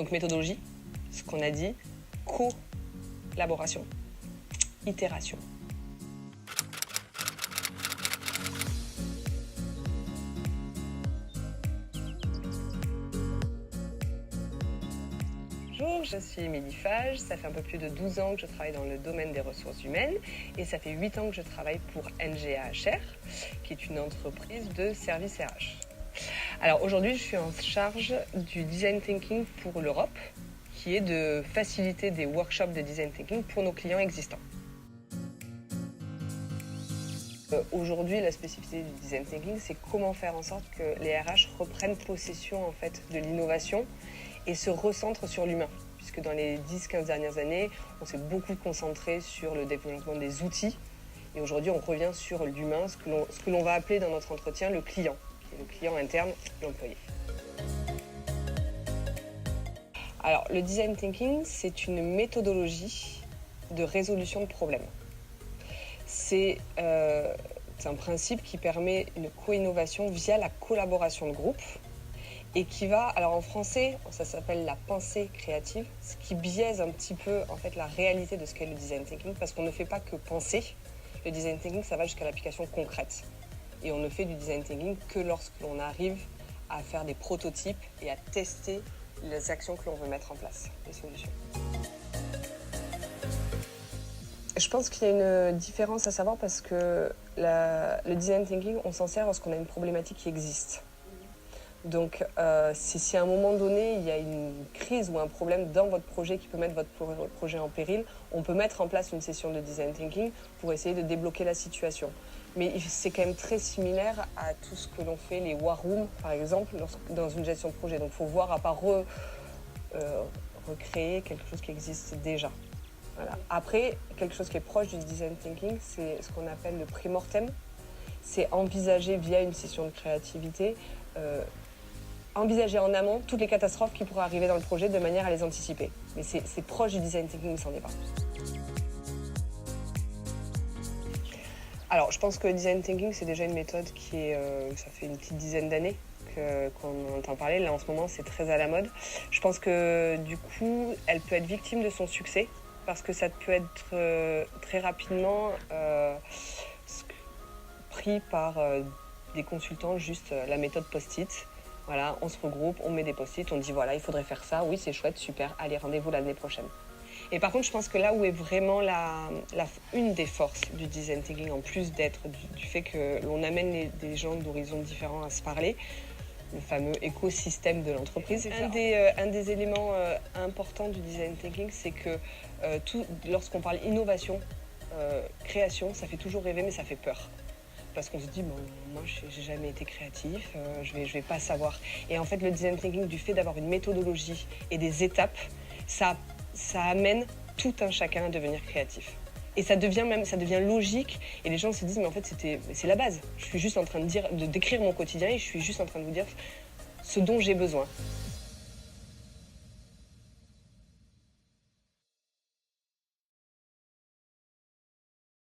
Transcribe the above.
Donc méthodologie, ce qu'on a dit, collaboration, itération. Bonjour, je suis Émilie Fage, ça fait un peu plus de 12 ans que je travaille dans le domaine des ressources humaines et ça fait 8 ans que je travaille pour NGAHR, qui est une entreprise de services RH. Alors aujourd'hui, je suis en charge du design thinking pour l'Europe, qui est de faciliter des workshops de design thinking pour nos clients existants. Aujourd'hui, la spécificité du design thinking, c'est comment faire en sorte que les RH reprennent possession en fait, de l'innovation et se recentrent sur l'humain. Puisque dans les 10-15 dernières années, on s'est beaucoup concentré sur le développement des outils. Et aujourd'hui, on revient sur l'humain, ce que l'on va appeler dans notre entretien le client, qui est le client interne, l'employé. Alors, le design thinking, c'est une méthodologie de résolution de problèmes. C'est un principe qui permet une co-innovation via la collaboration de groupe et qui va, alors en français, ça s'appelle la pensée créative, ce qui biaise un petit peu en fait la réalité de ce qu'est le design thinking parce qu'on ne fait pas que penser. Le design thinking, ça va jusqu'à l'application concrète. Et on ne fait du design thinking que lorsque l'on arrive à faire des prototypes et à tester les actions que l'on veut mettre en place, les solutions. Je pense qu'il y a une différence à savoir parce que le design thinking, on s'en sert lorsqu'on a une problématique qui existe. Donc, si à un moment donné, il y a une crise ou un problème dans votre projet qui peut mettre votre projet en péril, on peut mettre en place une session de design thinking pour essayer de débloquer la situation. Mais c'est quand même très similaire à tout ce que l'on fait, les war rooms, par exemple, dans une gestion de projet. Donc, il faut voir à pas recréer quelque chose qui existe déjà. Voilà. Après, quelque chose qui est proche du design thinking, c'est ce qu'on appelle le pre-mortem. C'est envisager via une session de créativité, envisager en amont toutes les catastrophes qui pourraient arriver dans le projet de manière à les anticiper. Mais c'est proche du design thinking, mais ça n'en est pas. Alors, je pense que le design thinking, c'est déjà une méthode qui est, ça fait une petite dizaine d'années qu'on entend parler. Là, en ce moment, c'est très à la mode. Je pense que, du coup, elle peut être victime de son succès parce que ça peut être très rapidement pris par des consultants, juste la méthode post-it. Voilà, on se regroupe, on met des post-it, on dit voilà, il faudrait faire ça, oui, c'est chouette, super, allez, rendez-vous l'année prochaine. Et par contre, je pense que là où est vraiment une des forces du design thinking, en plus d'être du fait que l'on amène des gens d'horizons différents à se parler, le fameux écosystème de l'entreprise. Un des éléments importants du design thinking, c'est que lorsqu'on parle innovation, création, ça fait toujours rêver, mais ça fait peur. Parce qu'on se dit, bon, moi, j'ai jamais été créatif, je vais pas savoir. Et en fait, le design thinking, du fait d'avoir une méthodologie et des étapes, ça amène tout un chacun à devenir créatif. Et ça devient logique. Et les gens se disent, mais en fait, c'est la base. Je suis juste en train de décrire mon quotidien et je suis juste en train de vous dire ce dont j'ai besoin.